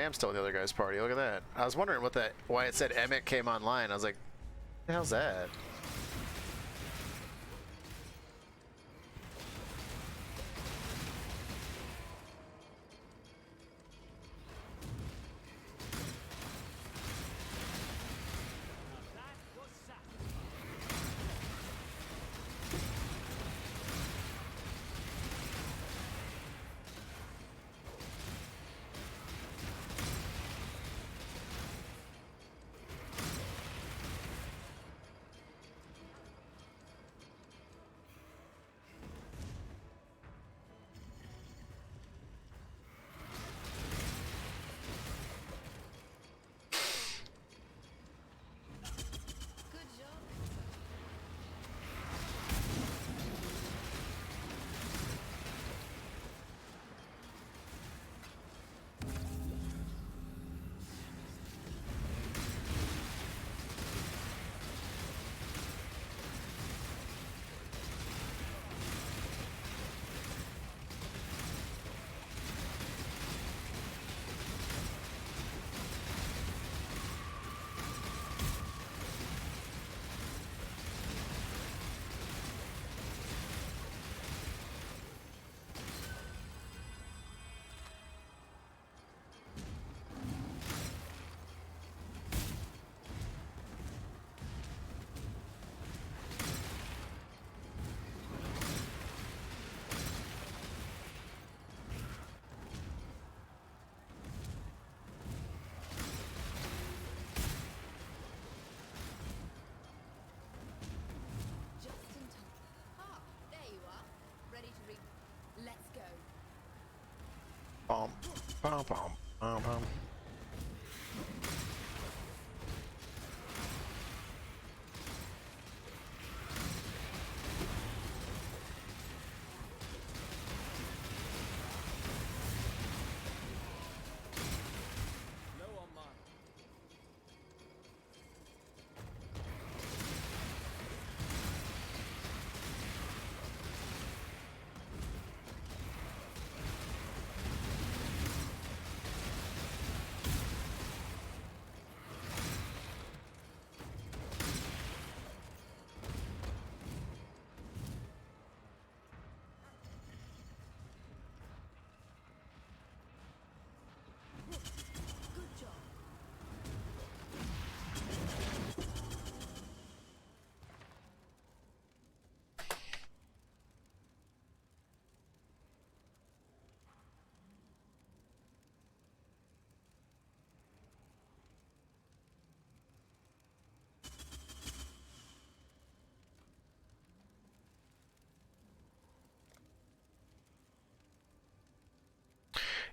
am still in the other guy's party. Look at that. I was wondering what that, why it said Emmett came online. I was like, what the hell's that? Bum, bum, bum, bum, bum.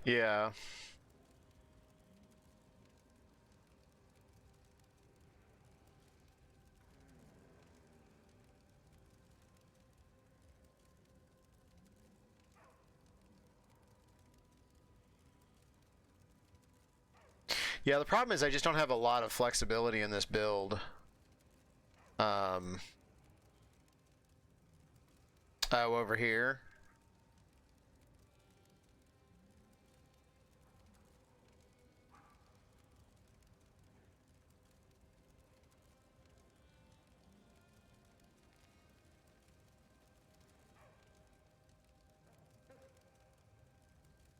Yeah. Yeah, the problem is I just don't have a lot of flexibility in this build. Oh, over here.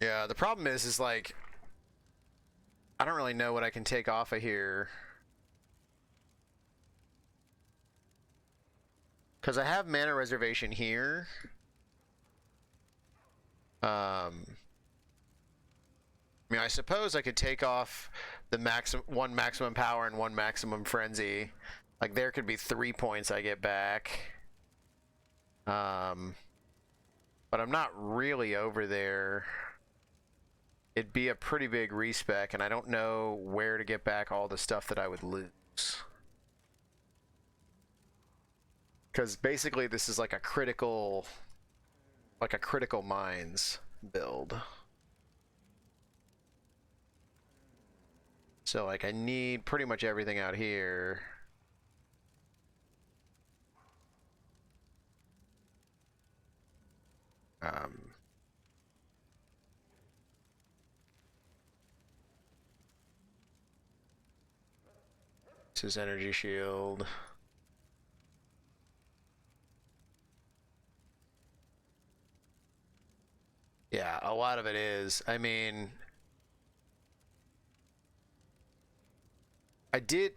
Yeah, the problem is like, I don't really know what I can take off of here. Because I have mana reservation here. I mean, I suppose I could take off the one maximum power and one maximum frenzy. Like, there could be 3 points I get back. But I'm not really over there. It'd be a pretty big respec, and I don't know where to get back all the stuff that I would lose. Because basically this is like a critical mines build. So like I need pretty much everything out here. This is energy shield. Yeah, a lot of it is. I mean, I did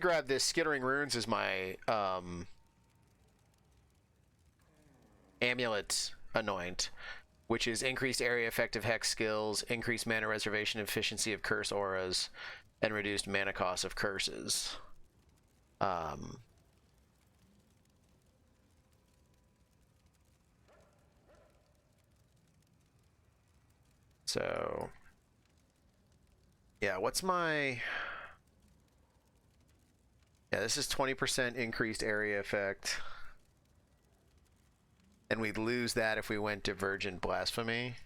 grab this Skittering Runes as my amulet anoint, which is increased area effective hex skills, increased mana reservation efficiency of curse auras, and reduced mana cost of curses. So yeah, what's my... Yeah, this is 20% increased area effect. And we'd lose that if we went Divergent Blasphemy.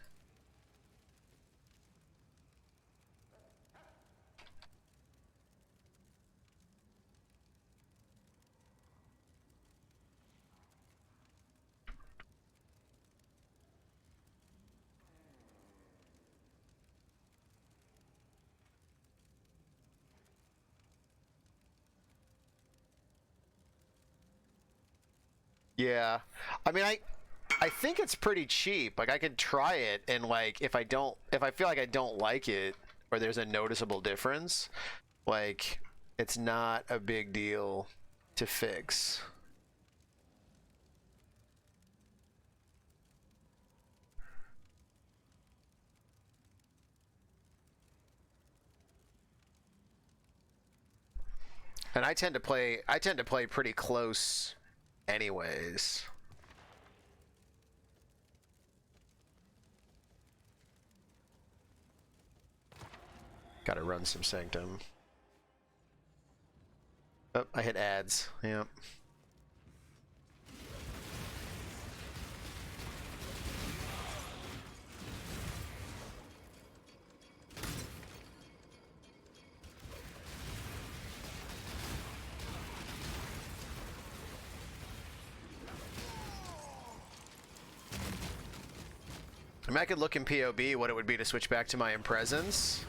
Yeah. I mean, I think it's pretty cheap. Like, I could try it, and like, if I feel like I don't like it, or there's a noticeable difference, like, it's not a big deal to fix. And I tend to play pretty close anyways. Gotta run some Sanctum. Oh, I hit ads. Yep. I mean, I could look in POB what it would be to switch back to my Impresence.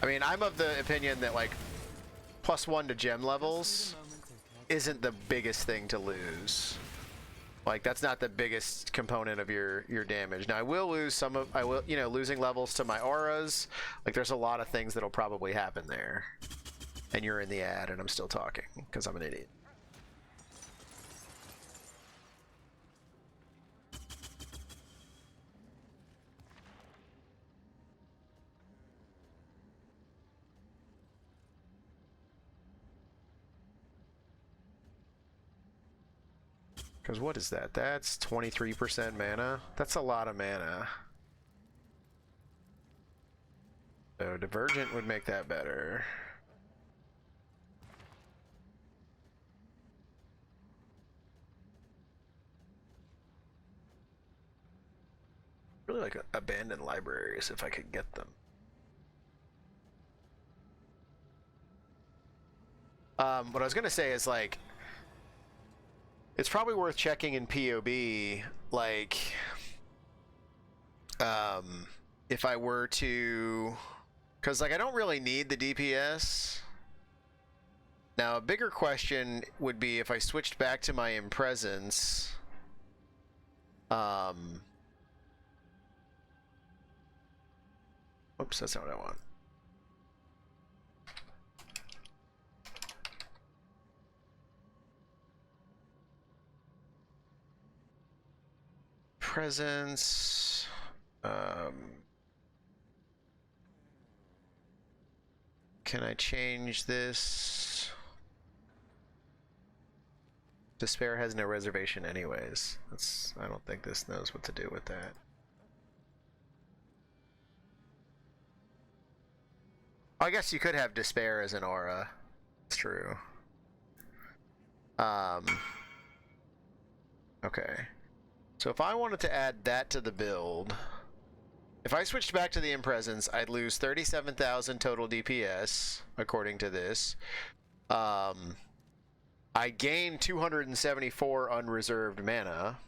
I mean, I'm of the opinion that, like, +1 to gem levels isn't the biggest thing to lose. Like, that's not the biggest component of your damage. Now, I will lose some of, you know, losing levels to my auras. Like, there's a lot of things that'll probably happen there. And you're in the ad, and I'm still talking, because I'm an idiot. Because what is that? That's 23% mana? That's a lot of mana. So Divergent would make that better. Really like abandoned libraries if I could get them. What I was gonna say is, like, it's probably worth checking in POB, like, if I were to, because, like, I don't really need the DPS. Now, a bigger question would be if I switched back to my Impresence. Oops, that's not what I want. Presence. Can I change this? Despair has no reservation anyways. I don't think this knows what to do with that. I guess you could have Despair as an aura. It's true. Okay. So if I wanted to add that to the build, if I switched back to the Impresence, I'd lose 37,000 total DPS, according to this. I gain 274 unreserved mana.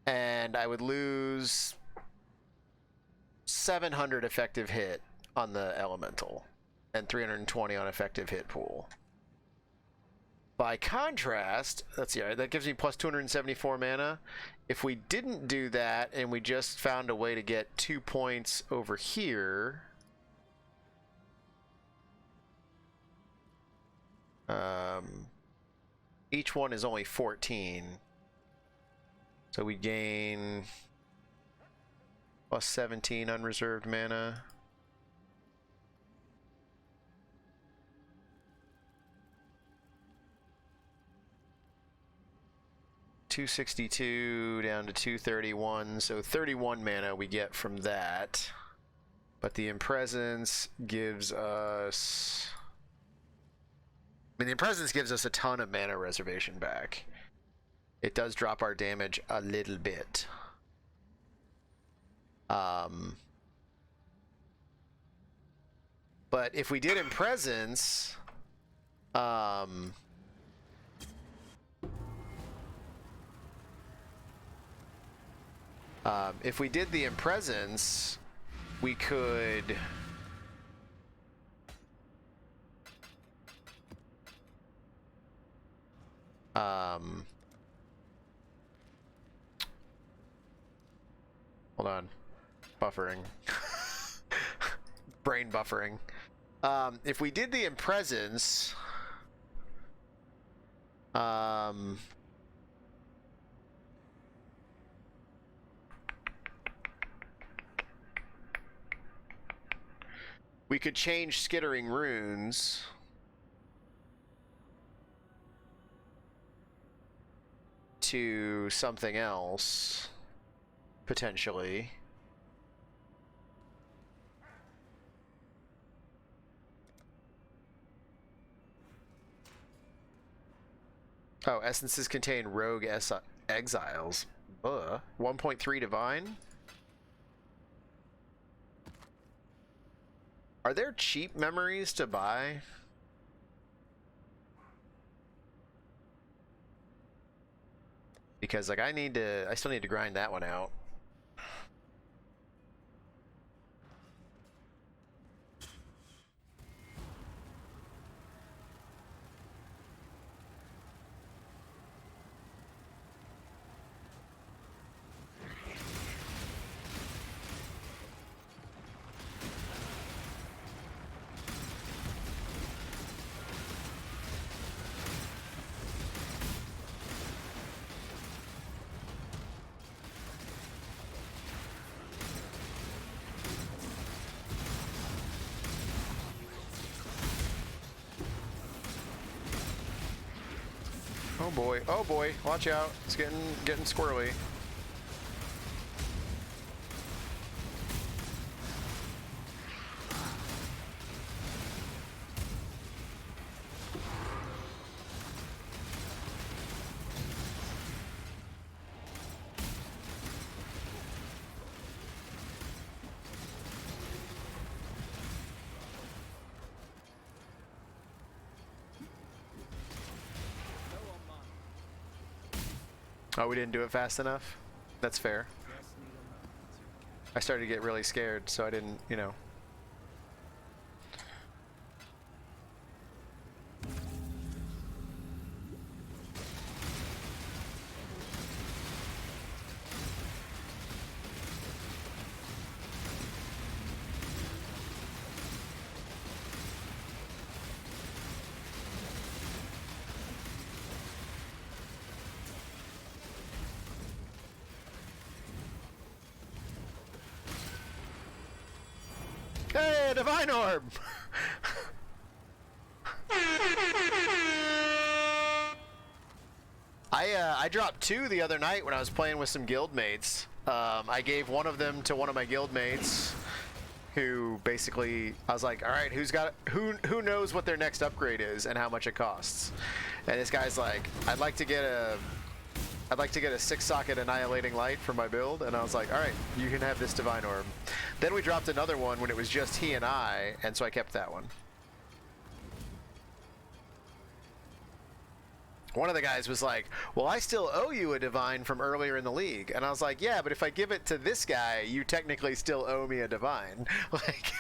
And I would lose 700 effective hit on the Elemental. and 320 on effective hit pool. By contrast, let's see, that gives me plus 274 mana. If we didn't do that and we just found a way to get 2 points over here, each one is only 14. So we gain plus 17 unreserved mana. $262 down to 231, so 31 mana we get from that. But the Impresence gives us... I mean, the Impresence gives us a ton of mana reservation back. It does drop our damage a little bit. But if we did Impresence... if we did the Impresence, we could... hold on. Buffering. Brain buffering. If we did the Impresence... we could change Skittering Runes to something else, potentially. Oh, essences contain rogue exiles. 1.3 divine? Are there cheap memories to buy? Because like I still need to grind that one out. Oh boy, watch out. It's getting squirrely. Oh, we didn't do it fast enough? That's fair. I started to get really scared, so I didn't, you know. Hey, Divine Orb! I dropped 2 the other night when I was playing with some guild mates. I gave one of them to one of my guild mates, who basically I was like, all right, who knows what their next upgrade is and how much it costs? And this guy's like, I'd like to get a 6-socket Annihilating Light for my build, and I was like, all right, you can have this Divine Orb. Then we dropped another one when it was just he and I, and so I kept that one. One of the guys was like, well, I still owe you a Divine from earlier in the league. And I was like, yeah, but if I give it to this guy, you technically still owe me a Divine. Like,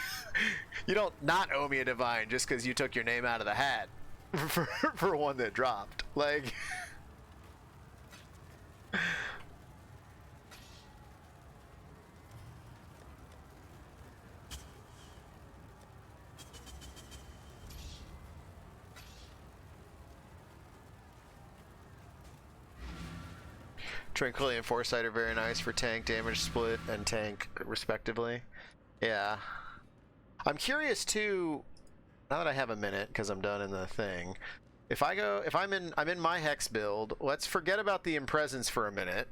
You don't not owe me a divine just because you took your name out of the hat for one that dropped. Like, Tranquility and Foresight are very nice for tank damage split and tank respectively. Yeah. I'm curious too, now that I have a minute because I'm done in the thing. If I'm in my hex build, let's forget about the Impresence for a minute.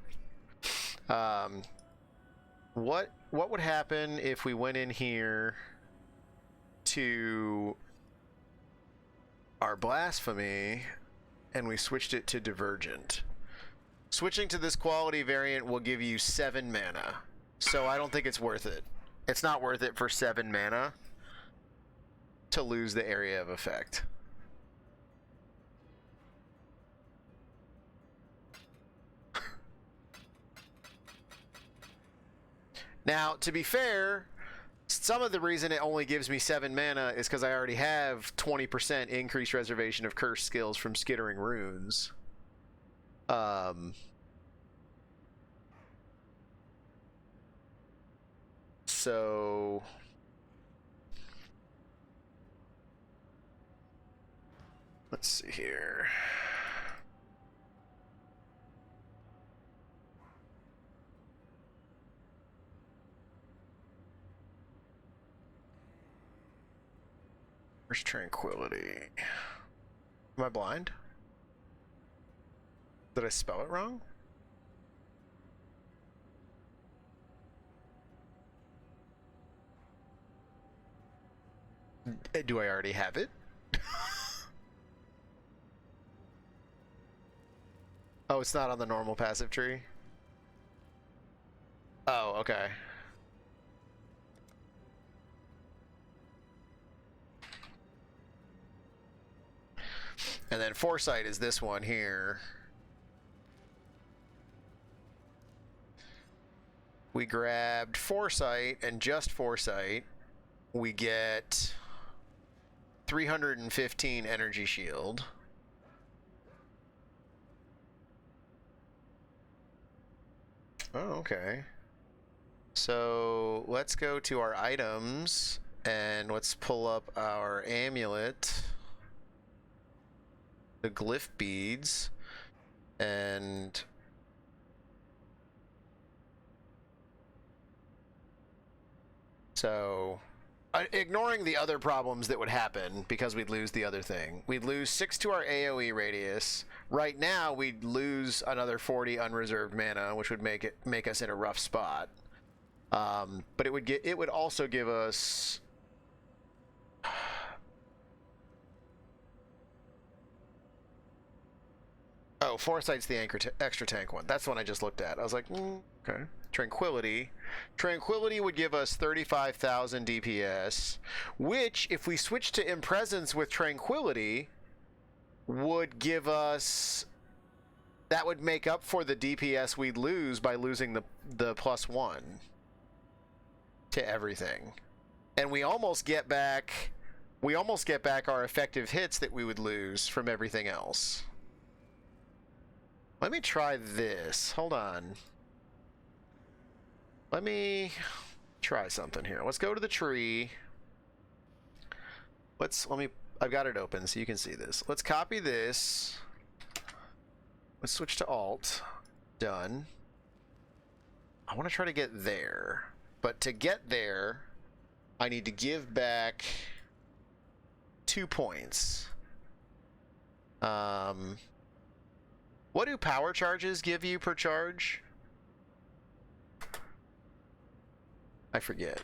What would happen if we went in here to our Blasphemy and we switched it to Divergent? Switching to this quality variant will give you 7 mana, so I don't think it's worth it. It's not worth it for 7 mana to lose the area of effect. Now, to be fair, some of the reason it only gives me 7 mana is because I already have 20% increased reservation of curse skills from Skittering Runes. So let's see here. Where's Tranquility? Am I blind? Did I spell it wrong? Do I already have it? Oh, it's not on the normal passive tree? Oh, okay. And then Foresight is this one here. We grabbed Foresight, and just Foresight, we get 315 energy shield. Oh, okay. So let's go to our items and let's pull up our amulet, the glyph beads, and so ignoring the other problems that would happen because we'd lose the other thing. We'd lose 6 to our AoE radius. Right now, we'd lose another 40 unreserved mana, which would make us in a rough spot. But it would also give us oh, Foresight's the extra tank one. That's the one I just looked at. I was like, okay. Tranquility. Tranquility would give us 35,000 DPS, which, if we switch to Impresence with Tranquility, would give us... That would make up for the DPS we'd lose by losing the +1 to everything. And we almost get back our effective hits that we would lose from everything else. Let me try this. Hold on. Let me try something here. Let's go to the tree. I've got it open so you can see this. Let's copy this. Let's switch to Alt. Done. I want to try to get there. But to get there, I need to give back 2 points. What do power charges give you per charge? I forget.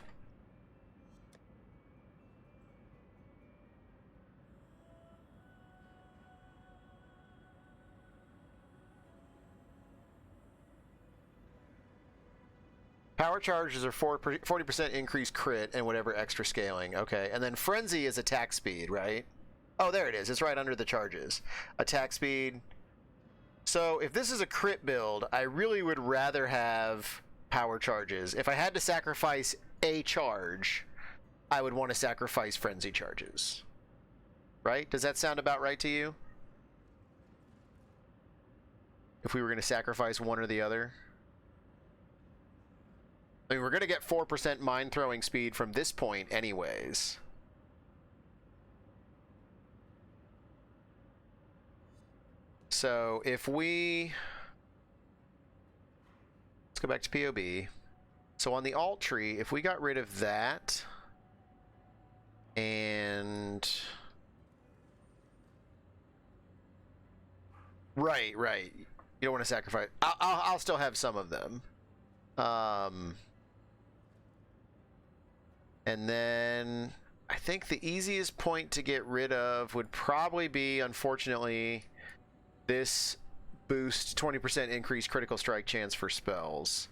Power charges are 40% increased crit and whatever extra scaling. Okay, and then Frenzy is attack speed, right? Oh, there it is. It's right under the charges. Attack speed. So if this is a crit build, I really would rather have power charges. If I had to sacrifice a charge, I would want to sacrifice frenzy charges. Right? Does that sound about right to you? If we were going to sacrifice one or the other? I mean, we're going to get 4% mine throwing speed from this point anyways. So if we... Let's go back to POB. So on the alt tree, if we got rid of that... And... Right. You don't want to sacrifice... I'll still have some of them. And then I think the easiest point to get rid of would probably be, unfortunately, this boost 20% increased critical strike chance for spells.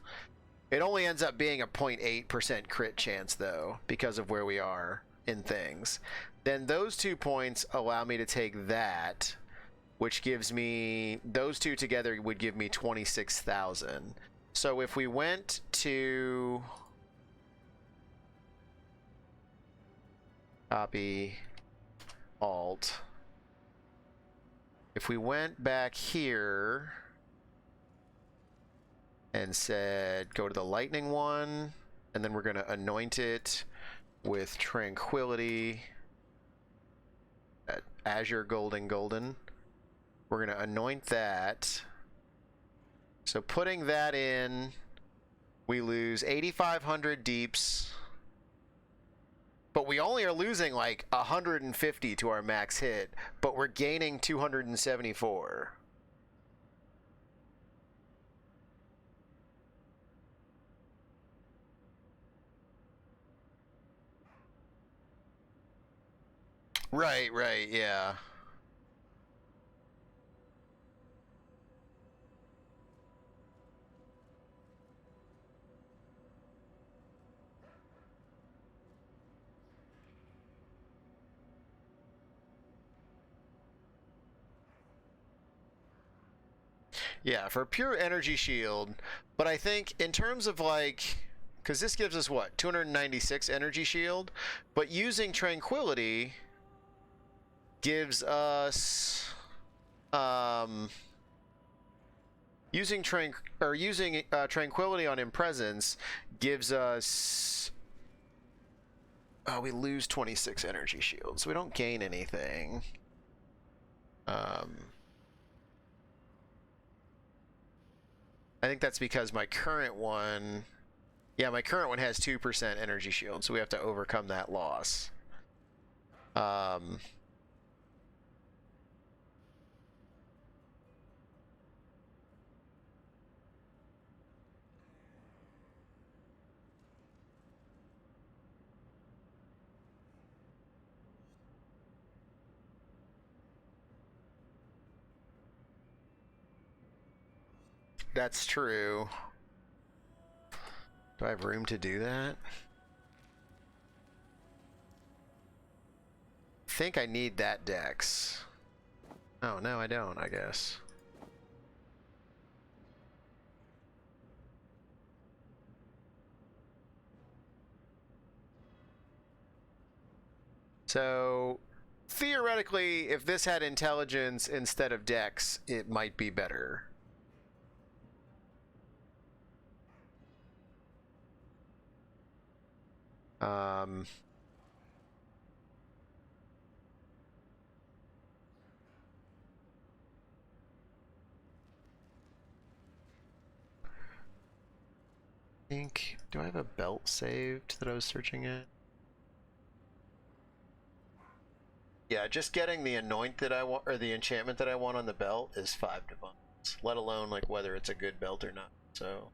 It only ends up being a 0.8% crit chance, though, because of where we are in things. Then those 2 points allow me to take that, which gives me... Those two together would give me 26,000. So if we went to... Copy, Alt. If we went back here and said, go to the lightning one, and then we're going to anoint it with Tranquility, Azure Golden. We're going to anoint that. So putting that in, we lose 8,500 deeps. But we only are losing like 150 to our max hit, but we're gaining 274. Right, yeah. Yeah, for pure energy shield, but I think in terms of like, because this gives us what, 296 energy shield, but using Tranquility gives us, using Tranquility on Impresence gives us, we lose 26 energy shield, so we don't gain anything. I think that's because my current one... Yeah, my current one has 2% energy shield, so we have to overcome that loss. That's true. Do I have room to do that? I think I need that dex. Oh, no, I don't, I guess. So, theoretically, if this had intelligence instead of dex, it might be better. Think, do I have a belt saved that I was searching at? Yeah, just getting the anoint that I want, or the enchantment that I want on the belt is 5 divines, let alone like whether it's a good belt or not, so.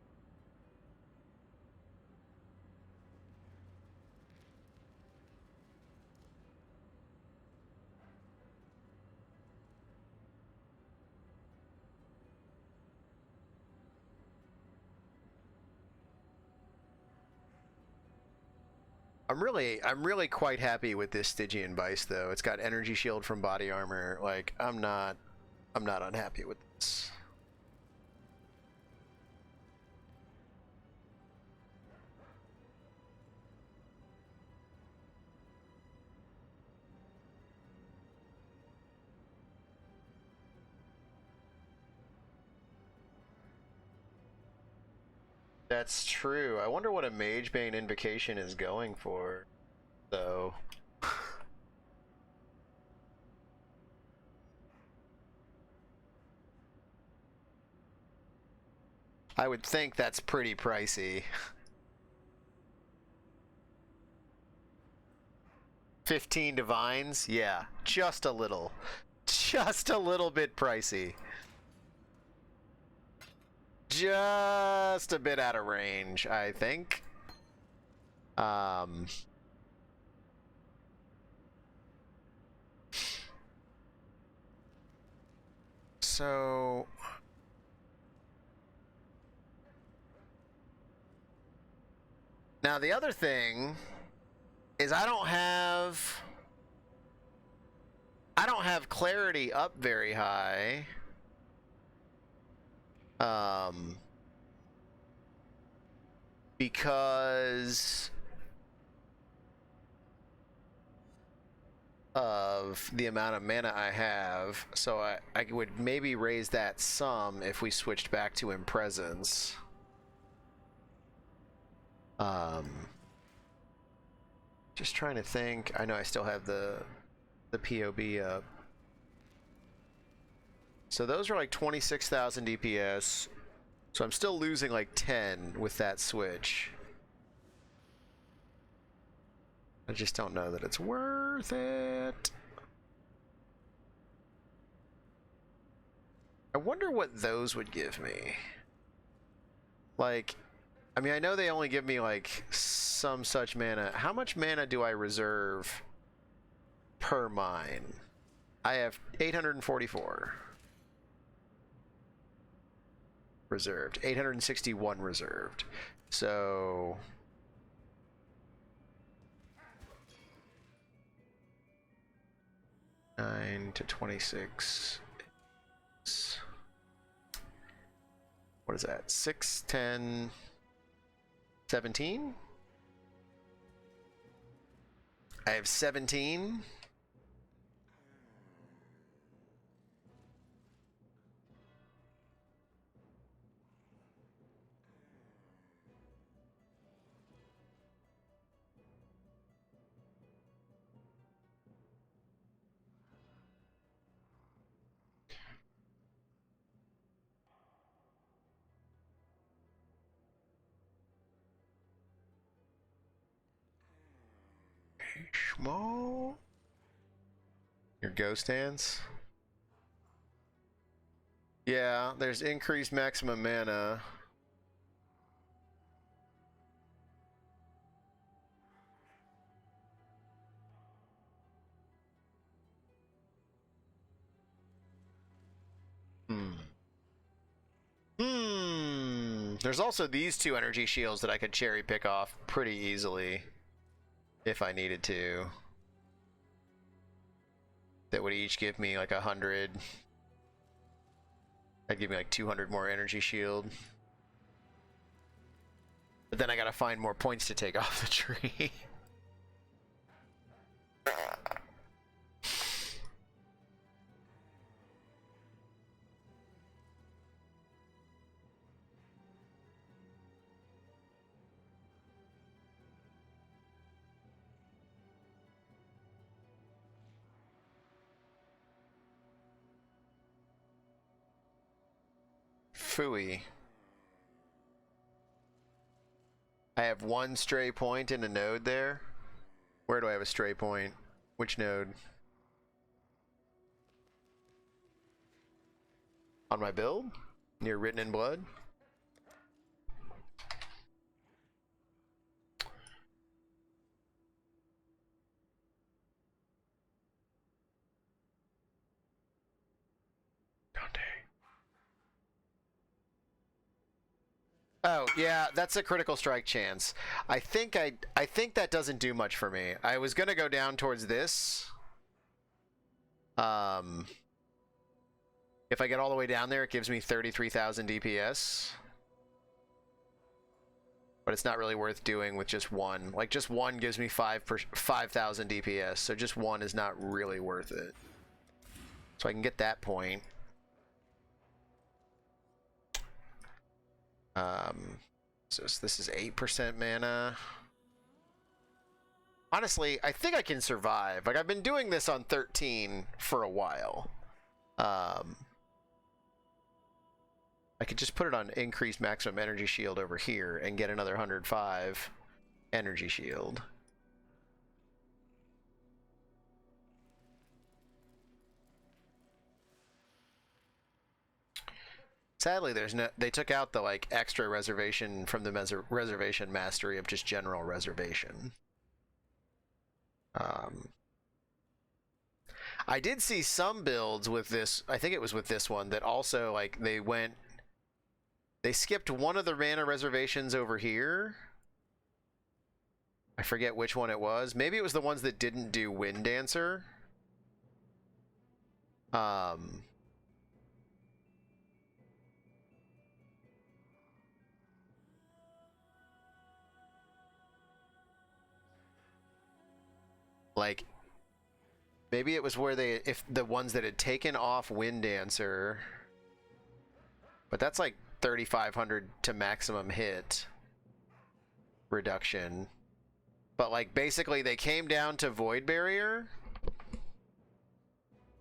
I'm really quite happy with this Stygian Vice though. It's got energy shield from body armor. Like I'm not unhappy with this. That's true. I wonder what a Magebane Invocation is going for, though. I would think that's pretty pricey. 15 divines? Yeah, just a little. Just a little bit pricey. Just a bit out of range, I think. So now the other thing is I don't have clarity up very high. Because of the amount of mana I have, so I would maybe raise that some if we switched back to Impresence. Just trying to think. I know I still have the POB up. So those are like 26,000 DPS. So I'm still losing like 10 with that switch. I just don't know that it's worth it. I wonder what those would give me. Like, I mean, I know they only give me like some such mana. How much mana do I reserve per mine? I have 844 reserved, 861 reserved. So 9 to 26. What is that? 6, 10, 17? I have 17. Small. Your ghost hands? Yeah, there's increased maximum mana. There's also these two energy shields that I could cherry pick off pretty easily if I needed to. That would each give me like 100. That'd give me like 200 more energy shield. But then I gotta find more points to take off the tree. Phooey. I have one stray point in a node there. Where do I have a stray point? Which node? On my build? Near Written in Blood? Oh, yeah, that's a critical strike chance. I think that doesn't do much for me. I was gonna go down towards this. If I get all the way down there, it gives me 33,000 DPS. But it's not really worth doing with just one. Like, just one gives me 5,000 DPS, so just one is not really worth it. So I can get that point. So this is 8% mana. Honestly, I think I can survive. Like, I've been doing this on 13 for a while. I could just put it on increased maximum energy shield over here and get another 105 energy shield. Sadly, there's no. They took out the like extra reservation from the reservation mastery of just general reservation. I did see some builds with this. I think it was with this one that also like they skipped one of the mana reservations over here. I forget which one it was. Maybe it was the ones that didn't do Wind Dancer. Like, maybe it was where if the ones that had taken off Wind Dancer, but that's like 3,500 to maximum hit reduction. But like basically they came down to Void Barrier.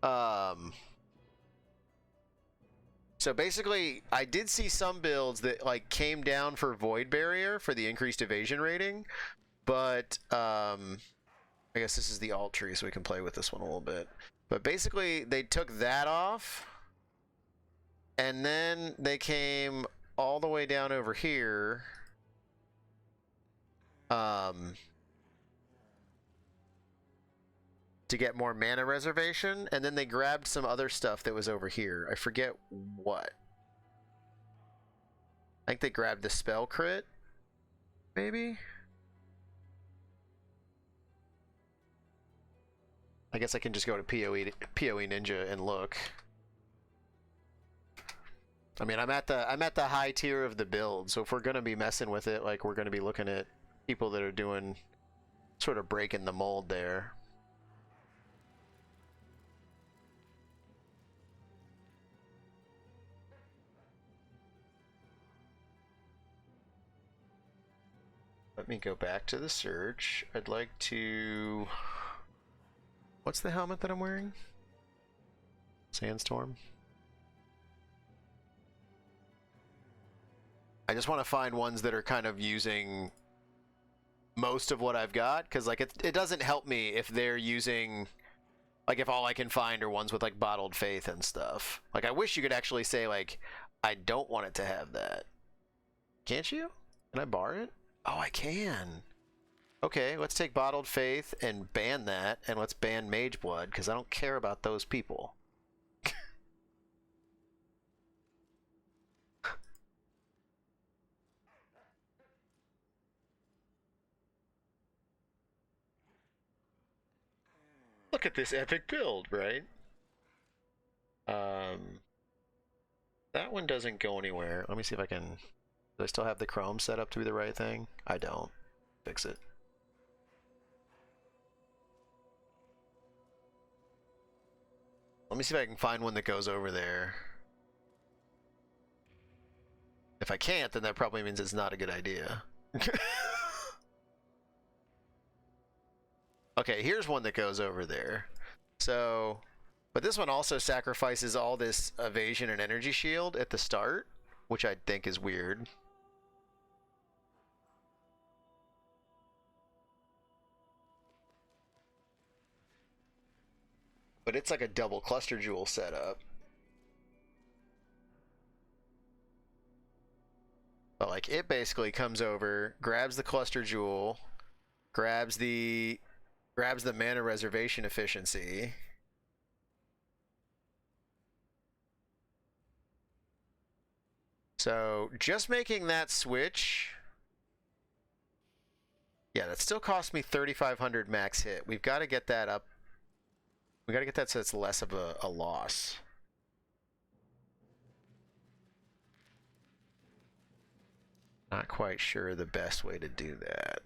So basically I did see some builds that like came down for Void Barrier for the increased evasion rating, but I guess this is the alt tree, so we can play with this one a little bit. But basically, they took that off, and then they came all the way down over here. To get more mana reservation, and then they grabbed some other stuff that was over here. I forget what. I think they grabbed the spell crit, maybe? I guess I can just go to PoE Ninja and look. I mean, I'm at the high tier of the build, so if we're gonna be messing with it, like we're gonna be looking at people that are doing sort of breaking the mold there. Let me go back to the search. I'd like to... What's the helmet that I'm wearing? Sandstorm? I just want to find ones that are kind of using most of what I've got, because like it doesn't help me if they're using, like if all I can find are ones with like bottled faith and stuff. Like I wish you could actually say like, I don't want it to have that. Can't you? Can I bar it? Oh, I can. Okay, let's take bottled faith and ban that, and let's ban mage blood, because I don't care about those people. Look at this epic build, right? That one doesn't go anywhere. Let me see if I can... Do I still have the Chrome set up to be the right thing? I don't. Fix it. Let me see if I can find one that goes over there. If I can't, then that probably means it's not a good idea. Okay, here's one that goes over there. So, but this one also sacrifices all this evasion and energy shield at the start, which I think is weird. But it's like a double cluster jewel setup. But like it basically comes over, grabs the cluster jewel, grabs the mana reservation efficiency. So just making that switch, yeah, that still cost me 3,500 max hit. We've got to get that up. We got to get that so it's less of a loss. Not quite sure the best way to do that.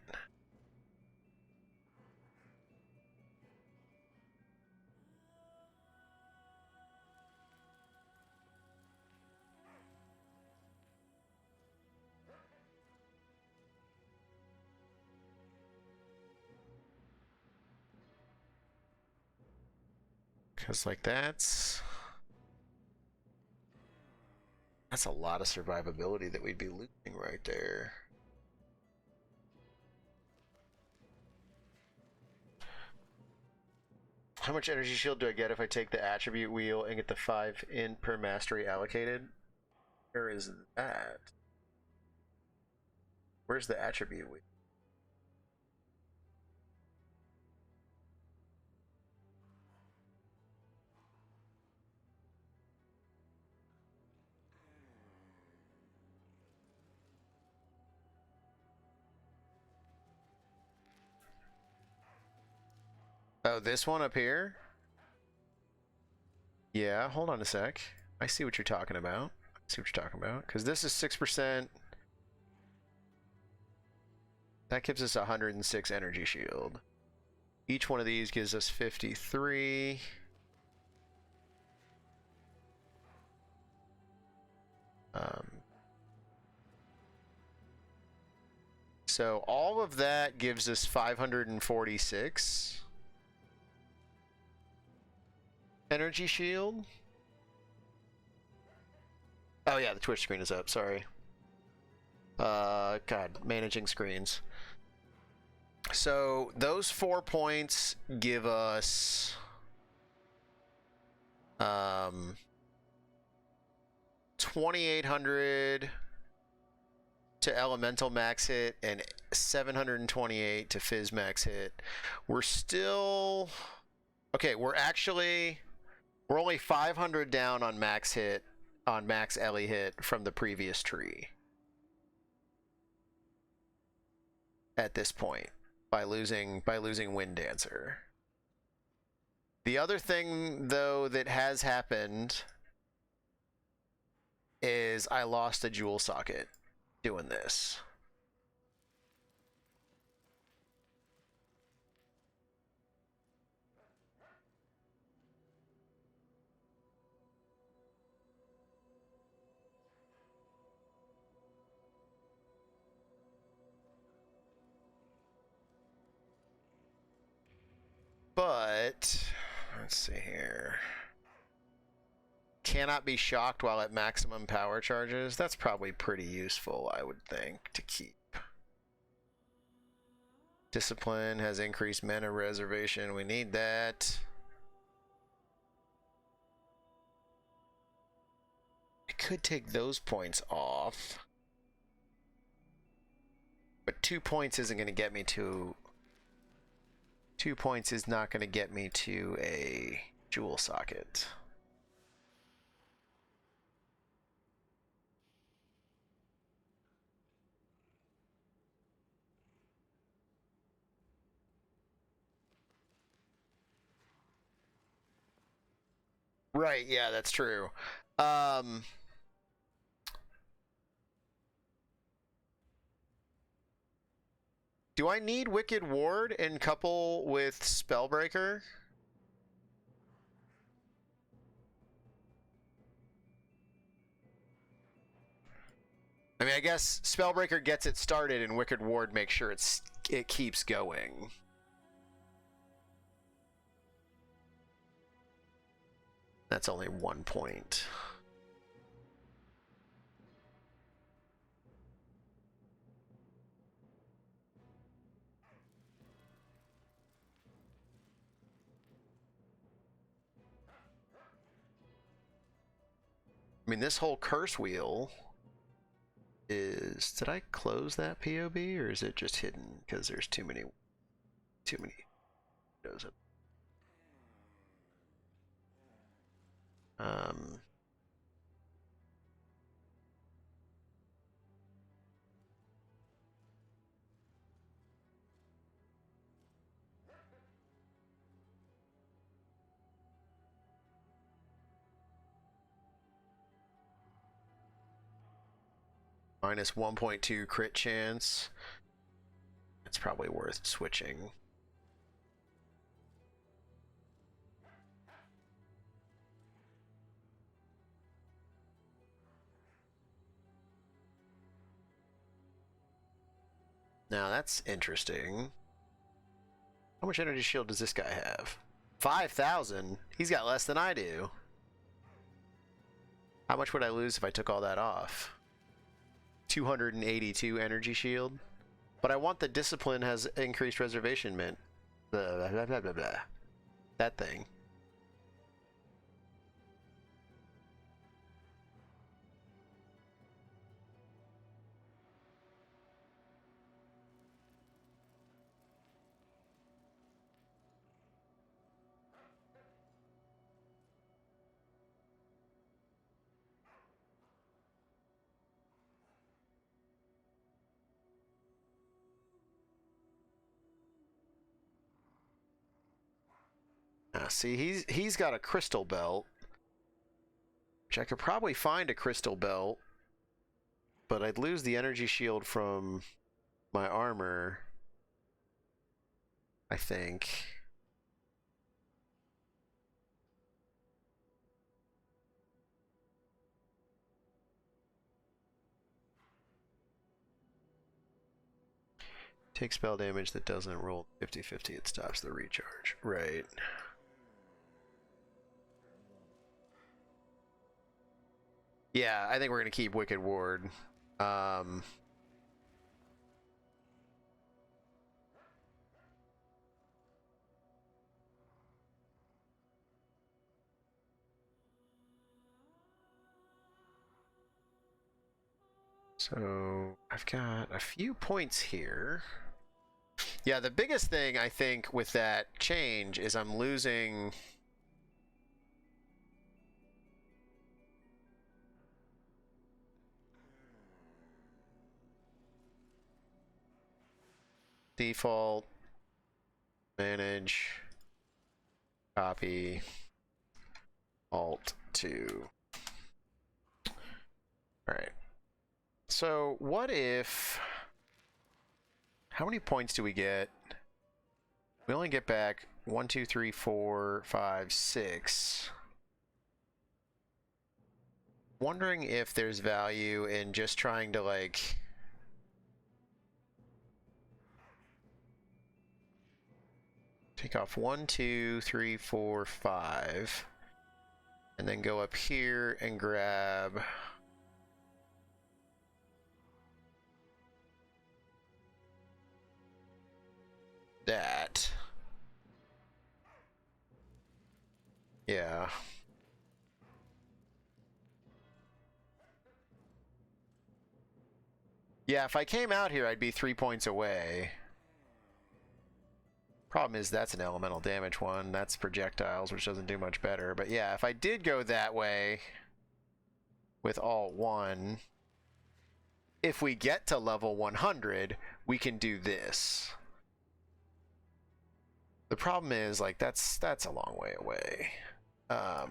Because, like, that's a lot of survivability that we'd be losing right there. How much energy shield do I get if I take the attribute wheel and get the 5 in per mastery allocated? Where is that? Where's the attribute wheel? Oh, this one up here? Yeah, hold on a sec. I see what you're talking about. Because this is 6%. That gives us 106 energy shield. Each one of these gives us 53. So all of that gives us 546 energy shield. Oh yeah, the Twitch screen is up, sorry. God, managing screens. So those 4 points give us 2,800 to elemental max hit and 728 to fizz max hit. We're still okay. We're only 500 down on max hit, on max Ellie hit from the previous tree at this point by losing Wind Dancer. The other thing though that has happened is I lost a jewel socket doing this. But let's see here. Cannot be shocked while at maximum power charges. That's probably pretty useful, I would think, to keep. Discipline has increased mana reservation. We need that. I could take those points off. But 2 points isn't going to get me to... 2 points is not going to get me to a jewel socket. Right, yeah, that's true. Do I need Wicked Ward in couple with Spellbreaker? I mean, I guess Spellbreaker gets it started and Wicked Ward makes sure it keeps going. That's only 1 point. I mean, this whole curse wheel is... Did I close that POB or is it just hidden because there's too many windows up? Minus 1.2 crit chance. It's probably worth switching. Now that's interesting. How much energy shield does this guy have? 5,000? He's got less than I do. How much would I lose if I took all that off? 282 energy shield. But I want the discipline has increased reservation mint. Blah, blah, blah, blah, blah. That thing. See, he's got a crystal belt, which I could probably find a crystal belt, but I'd lose the energy shield from my armor, I think. Take spell damage that doesn't roll 50-50, it stops the recharge. Right. Yeah, I think we're going to keep Wicked Ward. So I've got a few points here. Yeah, the biggest thing I think with that change is I'm losing default, manage, copy, alt 2. All right. So what if, how many points do we get? We only get back 1, 2, 3, 4, 5, 6. Wondering if there's value in just trying to like take off 1, 2, 3, 4, 5, and then go up here and grab that. Yeah. Yeah, if I came out here, I'd be 3 points away. Problem is, that's an elemental damage one. That's projectiles, which doesn't do much better. But yeah, if I did go that way with alt 1, if we get to level 100, we can do this. The problem is, like, that's a long way away. So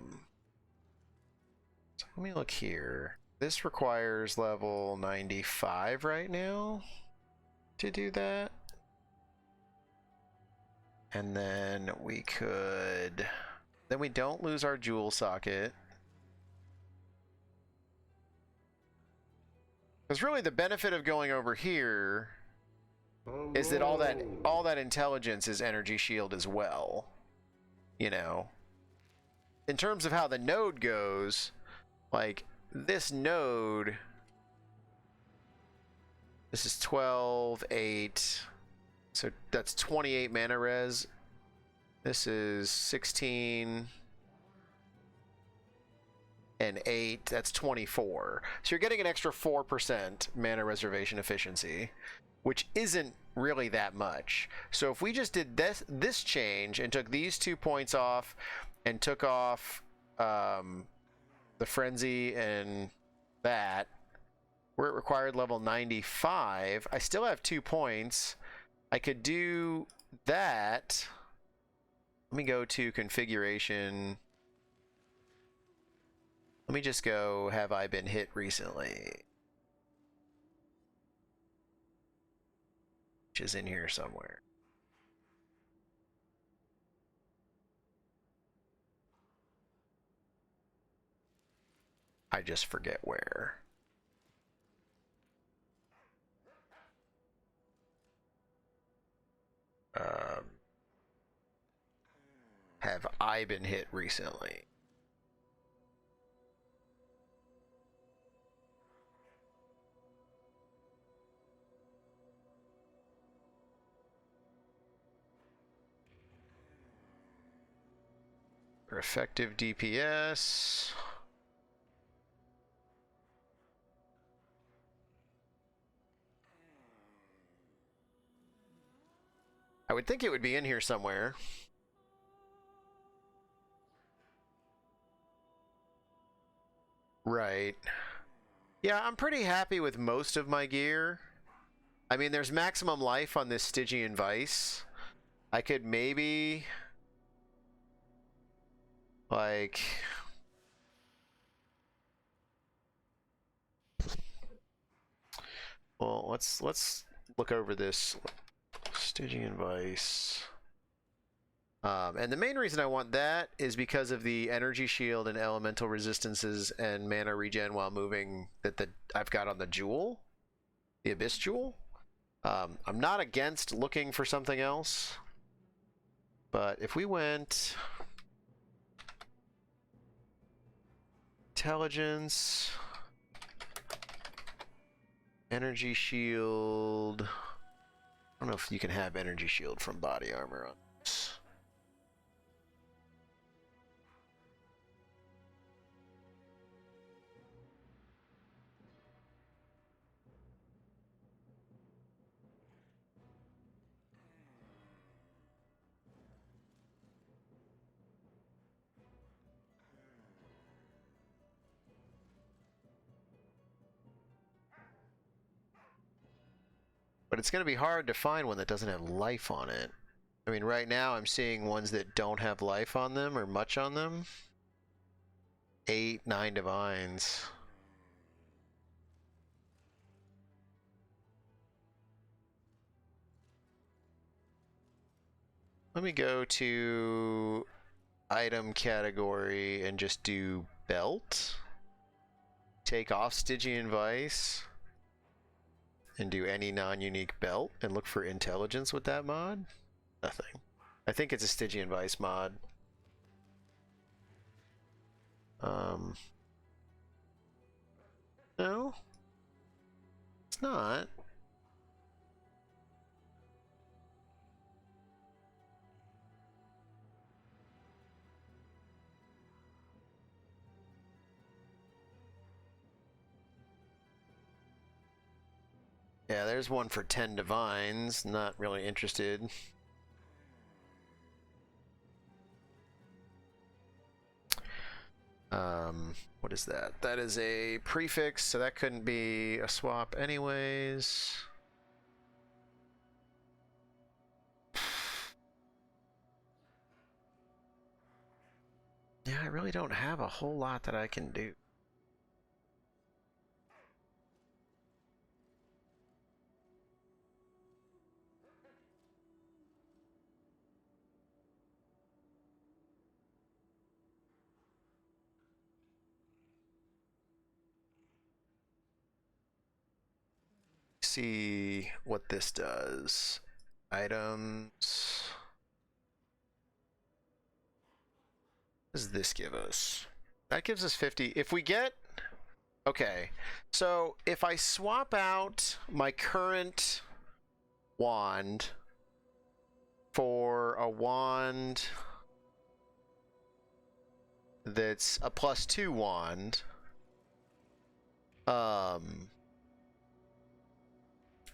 let me look here. This requires level 95 right now to do that. And then we could... Then we don't lose our jewel socket. Because really the benefit of going over here is that all that intelligence is energy shield as well. You know? In terms of how the node goes, like, this node... This is 12, 8... So that's 28 mana res. This is 16 and 8. That's 24. So you're getting an extra 4% mana reservation efficiency, which isn't really that much. So if we just did this change and took these 2 points off and took off the frenzy and that, where it required level 95, I still have 2 points. I could do that. Let me go to configuration. Let me just go, have I been hit recently? Which is in here somewhere. I just forget where. have I been hit recently? For effective DPS. I would think it would be in here somewhere. Right. Yeah, I'm pretty happy with most of my gear. I mean, there's maximum life on this Stygian Vice. I could maybe... like... well, let's look over this Stygian Vice. And the main reason I want that is because of the energy shield and elemental resistances and mana regen while moving that I've got on the jewel, the Abyss Jewel. I'm not against looking for something else, but if we went intelligence, energy shield. I don't know if you can have energy shield from body armor on this. But it's going to be hard to find one that doesn't have life on it. I mean, right now I'm seeing ones that don't have life on them or much on them. 8, 9 divines. Let me go to item category and just do belt. Take off Stygian Vice. And do any non-unique belt and look for intelligence with that mod? Nothing. I think it's a Stygian Vice mod. No. It's not. Yeah, there's one for 10 divines. Not really interested. What is that? That is a prefix, so that couldn't be a swap anyways. Yeah, I really don't have a whole lot that I can do. See what this does. Items. What does this give us? That gives us 50. If we get... okay, so if I swap out my current wand for a wand that's a +2 wand,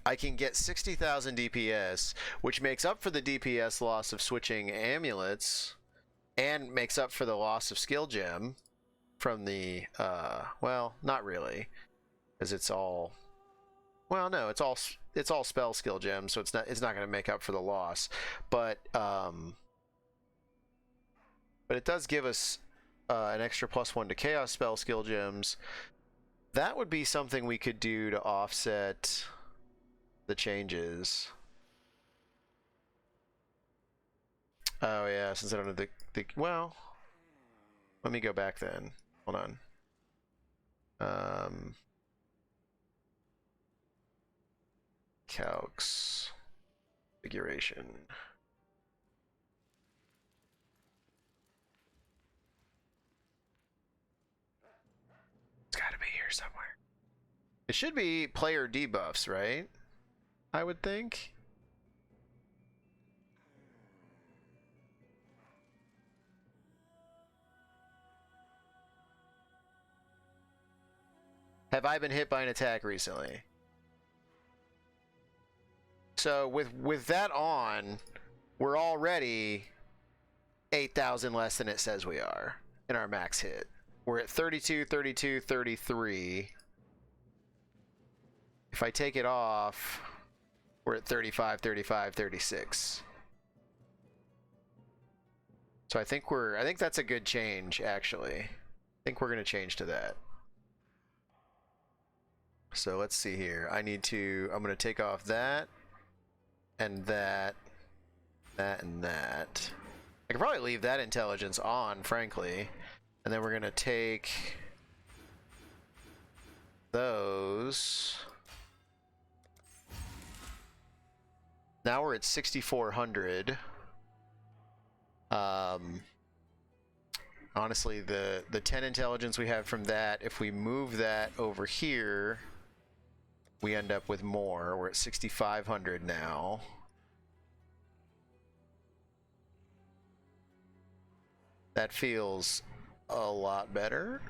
I can get 60,000 DPS, which makes up for the DPS loss of switching amulets, and makes up for the loss of skill gem from the, well, not really, because it's all, well, no, it's all spell skill gem, so it's not going to make up for the loss, but it does give us an extra +1 to chaos spell skill gems. That would be something we could do to offset the changes. Oh yeah, since I don't have the well, let me go back then. Hold on. Calcs configuration. here somewhere. It should be player debuffs, right? I would think. Have I been hit by an attack recently? So with that on, we're already 8,000 less than it says we are in our max hit. We're at 32, 32, 33. If I take it off, we're at 35, 35, 36. So I think that's a good change, actually. I think we're going to change to that. So let's see here. I'm going to take off that, and that, and that. I could probably leave that intelligence on, frankly. And then we're going to take those. Now we're at 6,400. Honestly, the 10 intelligence we have from that, if we move that over here, we end up with more. We're at 6,500 now. That feels a lot better.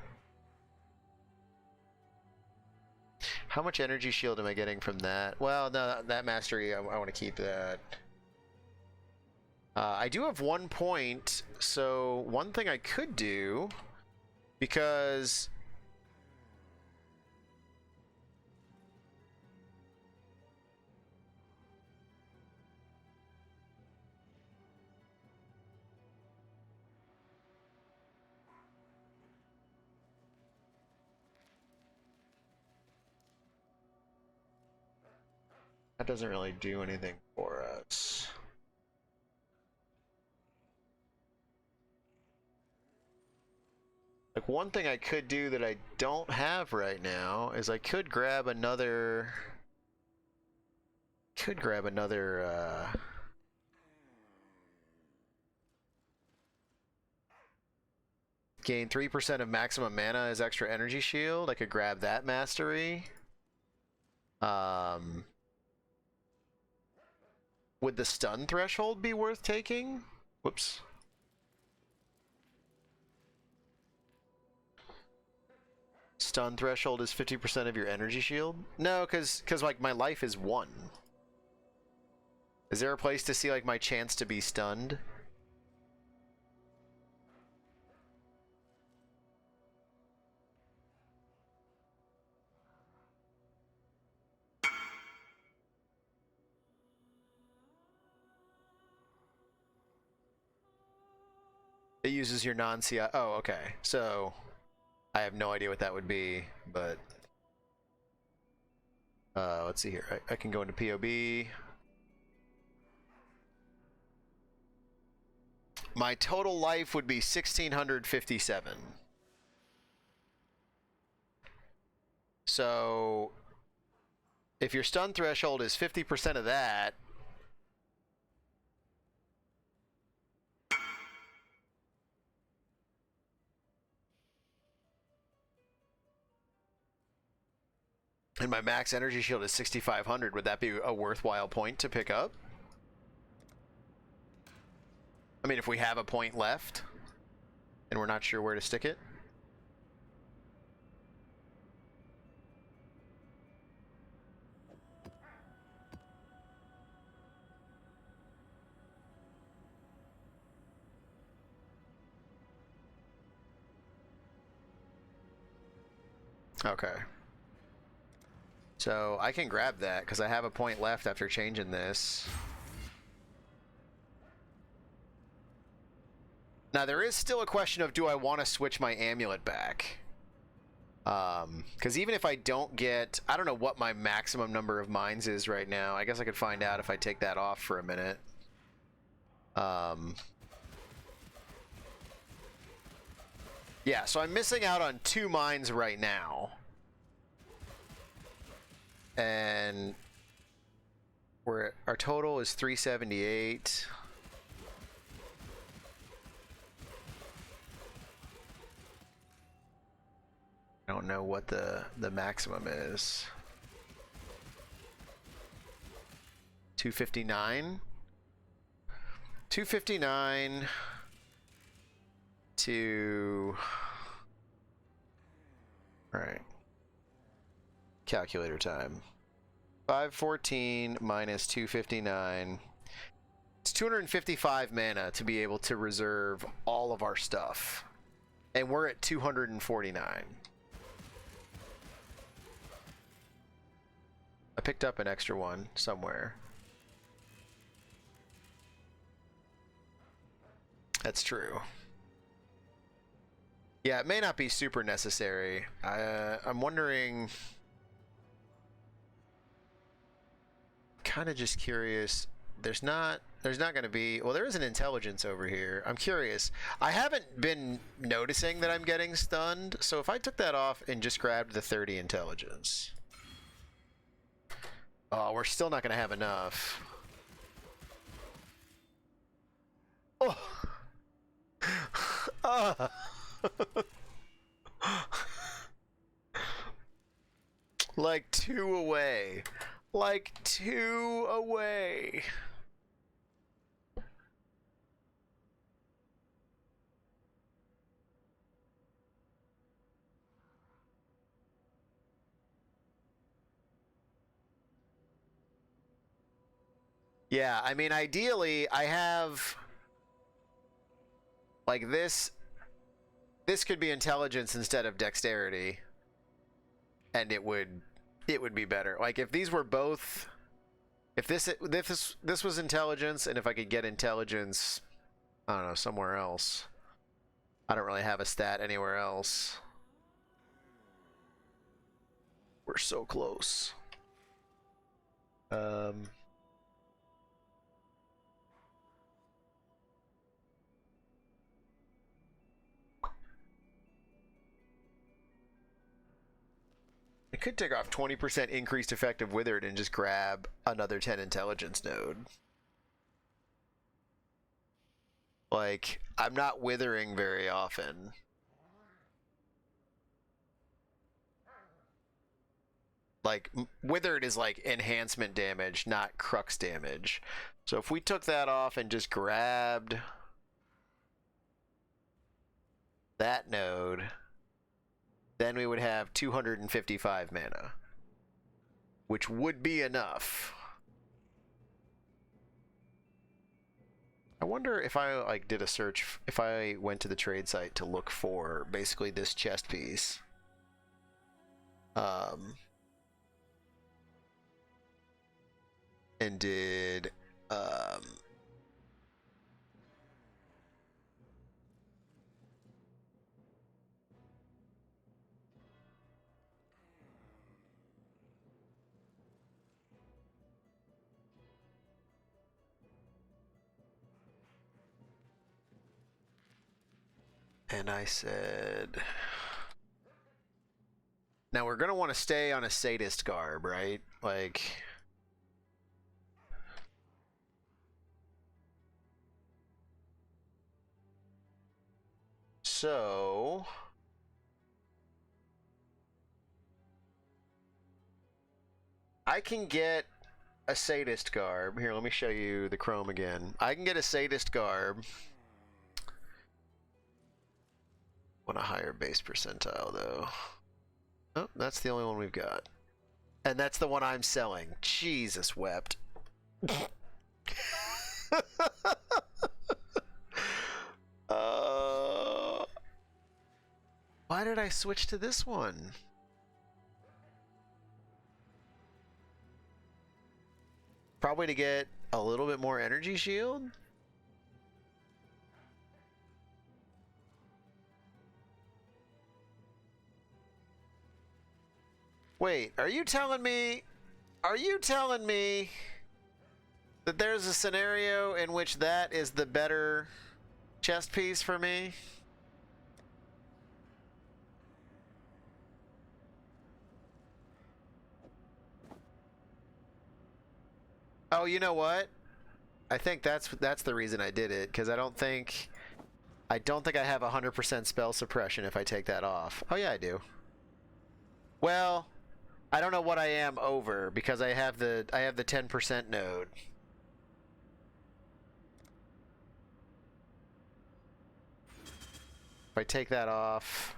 How much energy shield am I getting from that? Well, no, that mastery, I want to keep that. I do have 1 point, so one thing I could do, because that doesn't really do anything for us. Like, one thing I could do that I don't have right now is I could grab another gain 3% of maximum mana as extra energy shield. I could grab that mastery. Would the stun threshold be worth taking? Whoops. Stun threshold is 50% of your energy shield? No, because like my life is 1. Is there a place to see like my chance to be stunned? It uses your non-CI. Oh, okay. So I have no idea what that would be, but let's see here. I can go into POB. My total life would be 1,657. So if your stun threshold is 50% of that, and my max energy shield is 6,500, would that be a worthwhile point to pick up? I mean, if we have a point left and we're not sure where to stick it. Okay. So I can grab that because I have a point left after changing this. Now there is still a question of, do I want to switch my amulet back? Because even if I don't get, I don't know what my maximum number of mines is right now. I guess I could find out if I take that off for a minute. Yeah, so I'm missing out on 2 mines right now. And our total is 378. don't know what the maximum is. 259? 259 to... Alright. Calculator time. 514 minus 259. It's 255 mana to be able to reserve all of our stuff. And we're at 249. I picked up an extra one somewhere. That's true. Yeah, it may not be super necessary. I'm wondering... Kind of just curious. There's not going to be... Well, there is an intelligence over here. I'm curious. I haven't been noticing that I'm getting stunned, so if I took that off and just grabbed the 30 intelligence... Oh, we're still not going to have enough. Oh! Like 2 away. Like 2 away. Yeah, I mean, ideally, I have... Like this could be intelligence instead of dexterity, and it would be better. Like if these were both, if this was intelligence, and if I could get intelligence, I don't know, somewhere else. I don't really have a stat anywhere else. We're so close. I could take off 20% increased effective withered and just grab another 10 intelligence node. Like, I'm not withering very often. Like, withered is like enhancement damage, not crux damage. So if we took that off and just grabbed that node, then we would have 255 mana, which would be enough. I wonder if I like did a search, if I went to the trade site to look for basically this chest piece. And did and I said, now we're going to want to stay on a sadist garb, right? Like, so I can get a sadist garb. Here, let me show you the chrome again. I can get a sadist garb. Want a higher base percentile, though. Oh, that's the only one we've got. And that's the one I'm selling. Jesus wept. Why did I switch to this one? Probably to get a little bit more energy shield? Wait, are you telling me that there's a scenario in which that is the better chest piece for me? Oh, you know what? I think that's the reason I did it, because I don't think I have 100% spell suppression if I take that off. Oh yeah, I do. Well, I don't know what I am over because I have the 10% node. If I take that off,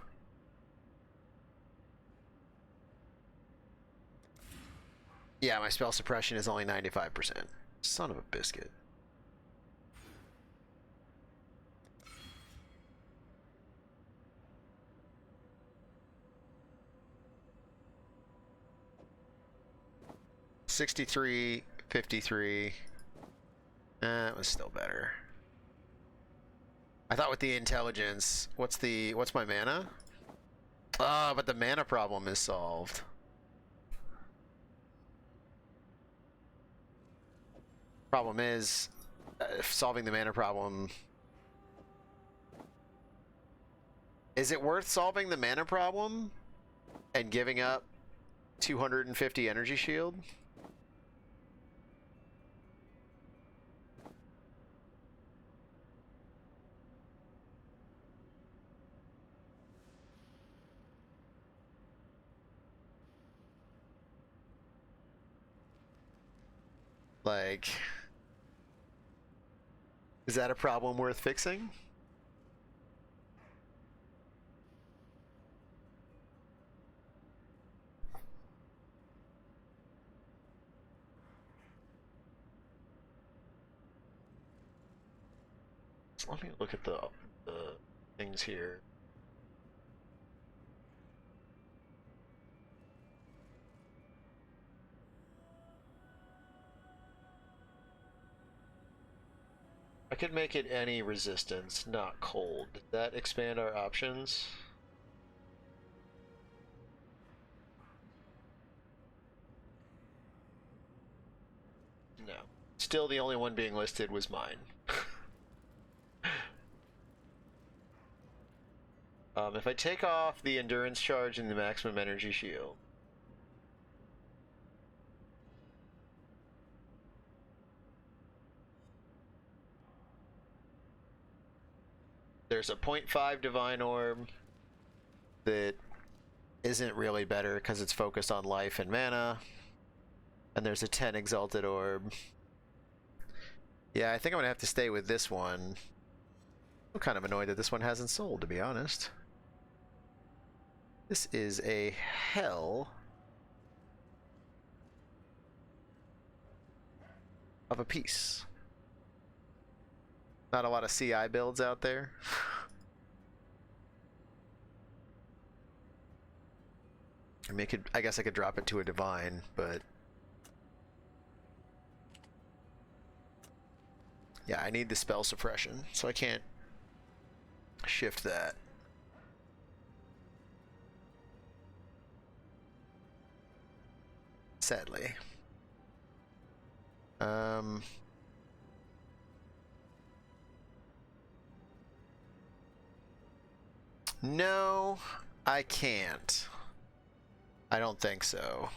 yeah, my spell suppression is only 95%. Son of a biscuit. $63, $53. That was still better. I thought with the intelligence, what's my mana? Ah, but the mana problem is solved. Problem is, solving the mana problem. Is it worth solving the mana problem and giving up 250 energy shield? Like, is that a problem worth fixing? So let me look at the things here. I could make it any resistance, not cold. Does that expand our options? No. Still, the only one being listed was mine. If I take off the endurance charge and the maximum energy shield, there's a 0.5 divine orb that isn't really better because it's focused on life and mana, and there's a 10 exalted orb. Yeah, I think I'm gonna have to stay with this one. I'm kind of annoyed that this one hasn't sold, to be honest. This is a hell of a piece. Not a lot of CI builds out there. I mean, I guess I could drop it to a divine, but yeah, I need the spell suppression, so I can't shift that. Sadly. No, I can't. I don't think so.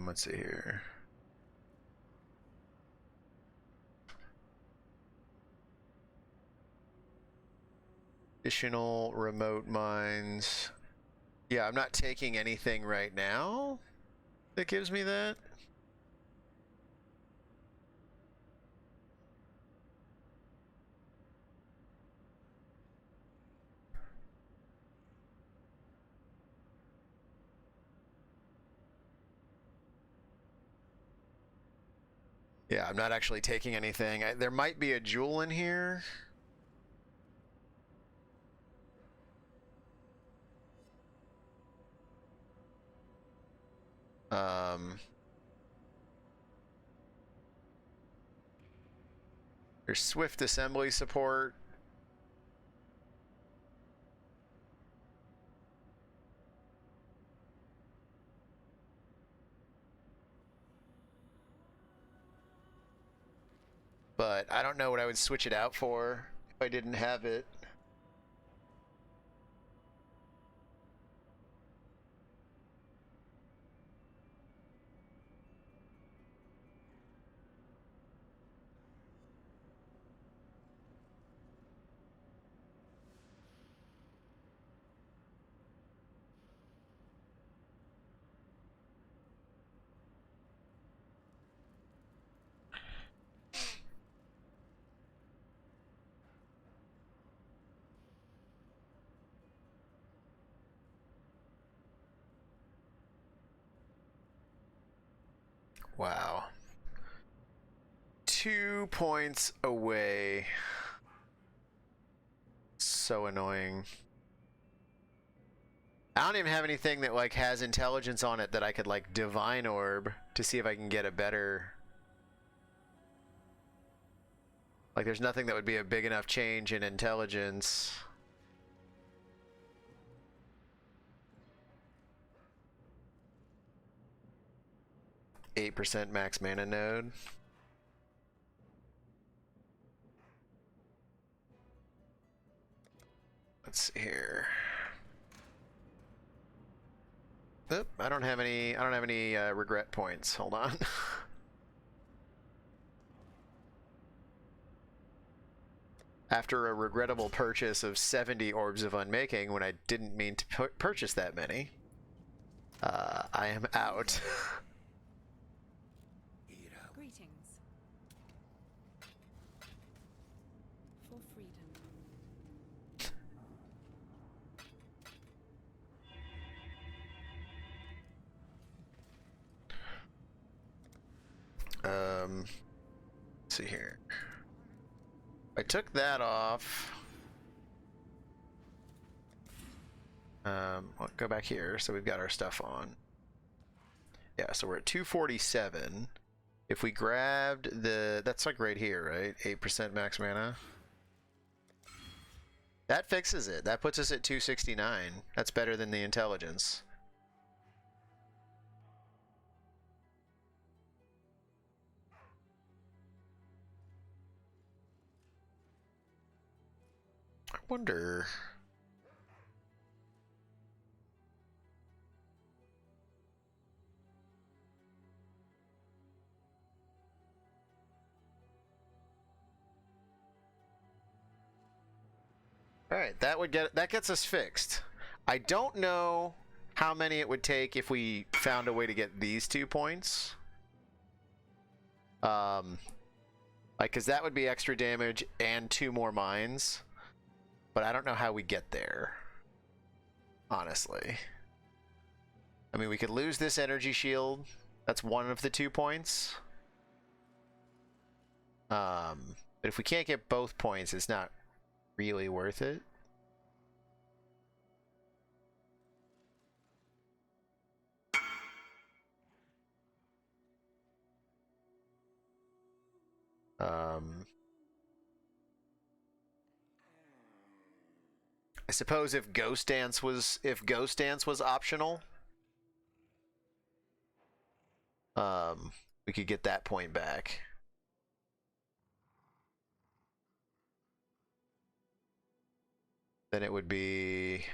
Let's see here. Additional remote mines. Yeah, I'm not taking anything right now that gives me that. Yeah, I'm not actually taking anything. There might be a jewel in here. There's swift assembly support. But I don't know what I would switch it out for if I didn't have it. Wow. 2 points away. So annoying. I don't even have anything that like has intelligence on it that I could like divine orb to see if I can get a better. Like there's nothing that would be a big enough change in intelligence. %, max mana node. Let's see here. Oop, I don't have any regret points. Hold on. After a regrettable purchase of 70 Orbs of Unmaking when I didn't mean to purchase that many, I am out. Greetings. For freedom. Let's see here. I took that off. I'll go back here so we've got our stuff on. Yeah, so we're at 247. If we grabbed the, that's like right here, right? 8% max mana. That fixes it. That puts us at 269. That's better than the intelligence. I wonder. All right, that gets us fixed. I don't know how many it would take if we found a way to get these 2 points. Like, cause that would be extra damage and 2 more mines. But I don't know how we get there. Honestly. I mean, we could lose this energy shield. That's one of the 2 points. But if we can't get both points, it's not really worth it. I suppose if Ghost Dance was optional, we could get that point back. Then it would be